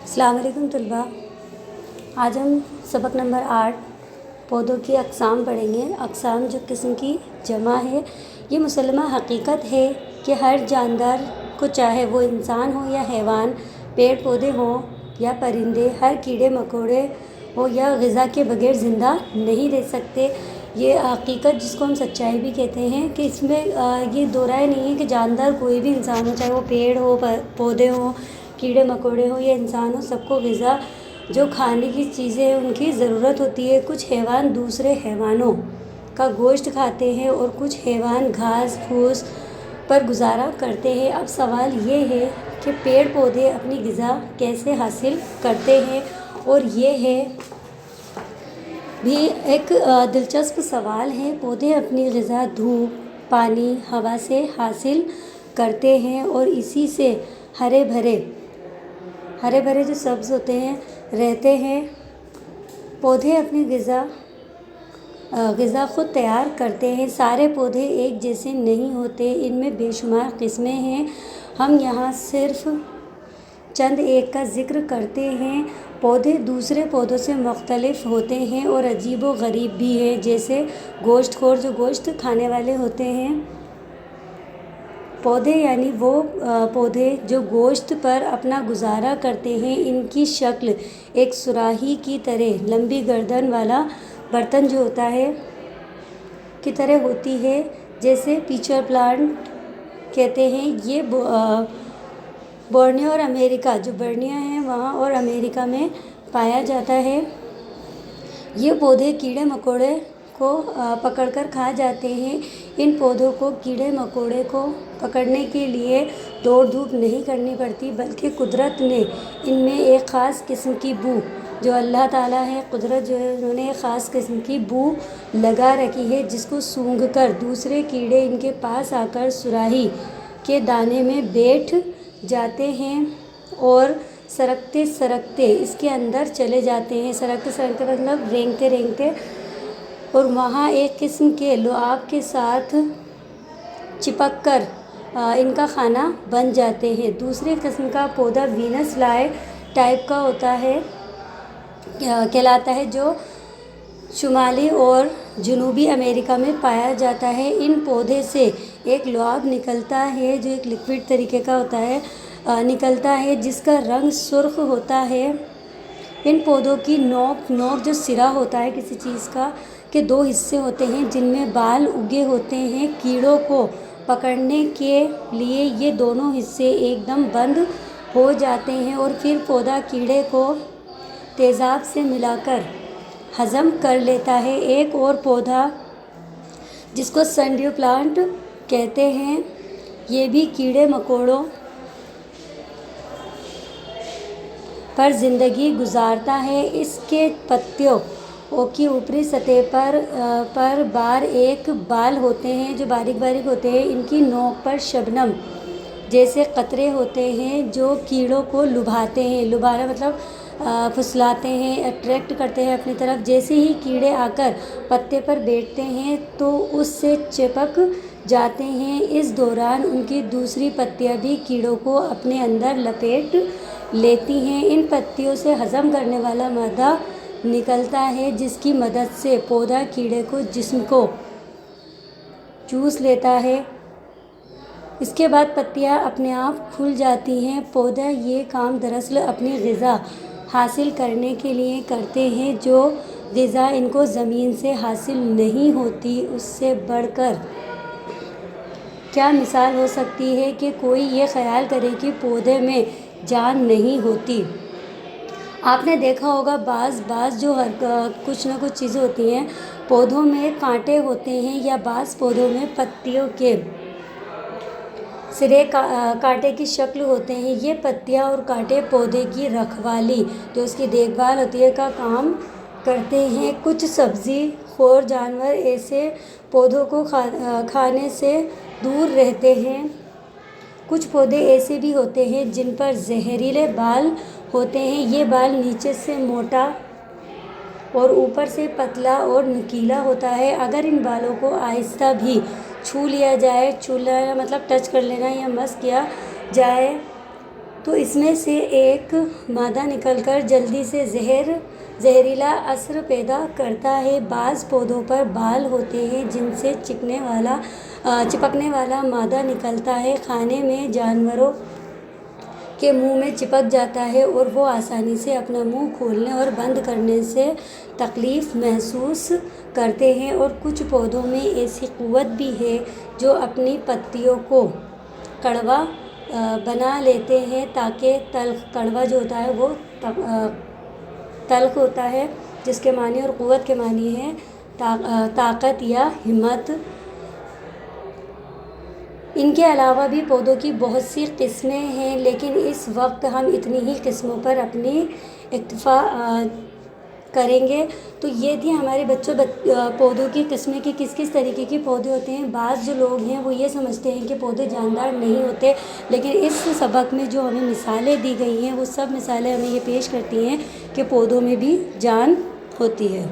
अस्सलाम वालेकुम तलबा। आज हम सबक नंबर 8 पौधों की अक़साम पढ़ेंगे। अक़साम जो किस्म की जमा है, ये मुसल्लमा हकीकत है कि हर जानदार को, चाहे वो इंसान हो या हैवान, पेड़ पौधे हों या परिंदे, हर कीड़े मकोड़े हो या ग़िज़ा के बग़ैर ज़िंदा नहीं रह सकते। ये हकीकत जिसको हम सच्चाई भी कहते हैं कि इसमें ये दो राय नहीं है कि जानदार कोई भी इंसान हो, चाहे वो पेड़ हो, पौधे हों, कीड़े मकोड़े हो या इंसान हो, सबको ग़िज़ा जो खाने की चीज़ें हैं उनकी ज़रूरत होती है। कुछ हैवान दूसरे हैवानों का गोश्त खाते हैं और कुछ हैवान घास फूस पर गुजारा करते हैं। अब सवाल ये है कि पेड़ पौधे अपनी ग़िज़ा कैसे हासिल करते हैं, और ये है भी एक दिलचस्प सवाल है। पौधे अपनी ग़िज़ा धूप, पानी, हवा से हासिल करते हैं और इसी से हरे भरे जो सब्ज़ होते हैं रहते हैं। पौधे अपनी ग़िज़ा ख़ुद तैयार करते हैं। सारे पौधे एक जैसे नहीं होते, इनमें बेशुमार किस्में हैं। हम यहाँ सिर्फ़ चंद एक का ज़िक्र करते हैं। पौधे दूसरे पौधों से मुख्तलिफ होते हैं और अजीब व गरीब भी हैं। जैसे गोश्तखोर, जो गोश्त खाने वाले होते हैं। पौधे यानी वो पौधे जो गोश्त पर अपना गुजारा करते हैं। इनकी शक्ल एक सुराही की तरह, लंबी गर्दन वाला बर्तन जो होता है की तरह होती है, जैसे पीचर प्लांट कहते हैं। ये बोर्नियो और अमेरिका, जो बर्निया है वहाँ और अमेरिका में पाया जाता है। ये पौधे कीड़े मकोड़े को पकड़कर खा जाते हैं। इन पौधों को कीड़े मकोड़े को पकड़ने के लिए दौड़ धूप नहीं करनी पड़ती, बल्कि कुदरत ने इनमें एक ख़ास किस्म की बू, जो अल्लाह ताला है, कुदरत जो है, उन्होंने एक ख़ास किस्म की बू लगा रखी है, जिसको सूंघकर दूसरे कीड़े इनके पास आकर सुराही के दाने में बैठ जाते हैं और सरकते सरकते इसके अंदर चले जाते हैं। सरकते सरकते मतलब रेंगते और वहाँ एक किस्म के लुआब के साथ चिपक कर इनका खाना बन जाते हैं। दूसरे किस्म का पौधा वीनस फ्लाई टाइप का होता है, कहलाता है, जो शुमाली और जनूबी अमेरिका में पाया जाता है। इन पौधे से एक लुआब निकलता है, जो एक लिक्विड तरीके का होता है, निकलता है, जिसका रंग सुर्ख होता है। इन पौधों की नोक जो सिरा होता है किसी चीज़ का, के दो हिस्से होते हैं, जिनमें बाल उगे होते हैं। कीड़ों को पकड़ने के लिए ये दोनों हिस्से एकदम बंद हो जाते हैं और फिर पौधा कीड़े को तेज़ाब से मिलाकर हज़म कर लेता है। एक और पौधा जिसको सनड्यू प्लांट कहते हैं, ये भी कीड़े मकोड़ों पर ज़िंदगी गुजारता है। इसके पत्तियों की ऊपरी सतह पर बार एक बाल होते हैं, जो बारीक बारीक होते हैं। इनकी नोक पर शबनम जैसे कतरे होते हैं, जो कीड़ों को लुभाते हैं। लुभाना मतलब फुसलाते हैं, अट्रैक्ट करते हैं अपनी तरफ। जैसे ही कीड़े आकर पत्ते पर बैठते हैं तो उससे चिपक जाते हैं। इस दौरान उनकी दूसरी पत्तियां भी कीड़ों को अपने अंदर लपेट लेती हैं। इन पत्तियों से हज़म करने वाला मादा निकलता है, जिसकी मदद से पौधा कीड़े को जिस्म को चूस लेता है। इसके बाद पत्तियां अपने आप खुल जाती हैं। पौधा ये काम दरअसल अपनी ग़िज़ा हासिल करने के लिए करते हैं, जो ग़िज़ा इनको ज़मीन से हासिल नहीं होती। उससे बढ़कर क्या मिसाल हो सकती है कि कोई ये ख़याल करे कि पौधे में जान नहीं होती। आपने देखा होगा बाज़ जो कुछ ना कुछ चीज़ें होती हैं, पौधों में कांटे होते हैं, या बाज़ पौधों में पत्तियों के सिरे कांटे की शक्ल होते हैं। ये पत्तियां और कांटे पौधे की रखवाली, जो उसकी देखभाल होती है, का काम करते हैं। कुछ सब्ज़ी खोर जानवर ऐसे पौधों को खाने से दूर रहते हैं। कुछ पौधे ऐसे भी होते हैं जिन पर जहरीले बाल होते हैं। ये बाल नीचे से मोटा और ऊपर से पतला और नुकीला होता है। अगर इन बालों को आहिस्ता भी छू लिया जाए, छू लेना मतलब टच कर लेना या मस किया जाए, تو اس میں سے ایک مادہ نکل کر جلدی سے زہریلا اثر پیدا کرتا ہے۔ بعض پودوں پر بال ہوتے ہیں جن سے چپکنے والا مادہ نکلتا ہے، کھانے میں جانوروں کے منہ میں چپک جاتا ہے اور وہ آسانی سے اپنا منہ کھولنے اور بند کرنے سے تکلیف محسوس کرتے ہیں۔ اور کچھ پودوں میں ایسی قوت بھی ہے جو اپنی پتیوں کو کڑوا بنا لیتے ہیں تاکہ کڑوا جو ہوتا ہے وہ تلخ ہوتا ہے، جس کے معنی اور قوت کے معنی ہے طاقت یا ہمت۔ ان کے علاوہ بھی پودوں کی بہت سی قسمیں ہیں، لیکن اس وقت ہم اتنی ہی قسموں پر اپنی اکتفا کریں گے۔ تو یہ تھی ہمارے بچوں پودوں کی قسمیں کہ کس کس طریقے کے پودے ہوتے ہیں۔ بعض جو لوگ ہیں وہ یہ سمجھتے ہیں کہ پودے جاندار نہیں ہوتے، لیکن اس سبق میں جو ہمیں مثالیں دی گئی ہیں وہ سب مثالیں ہمیں یہ پیش کرتی ہیں کہ پودوں میں بھی جان ہوتی ہے۔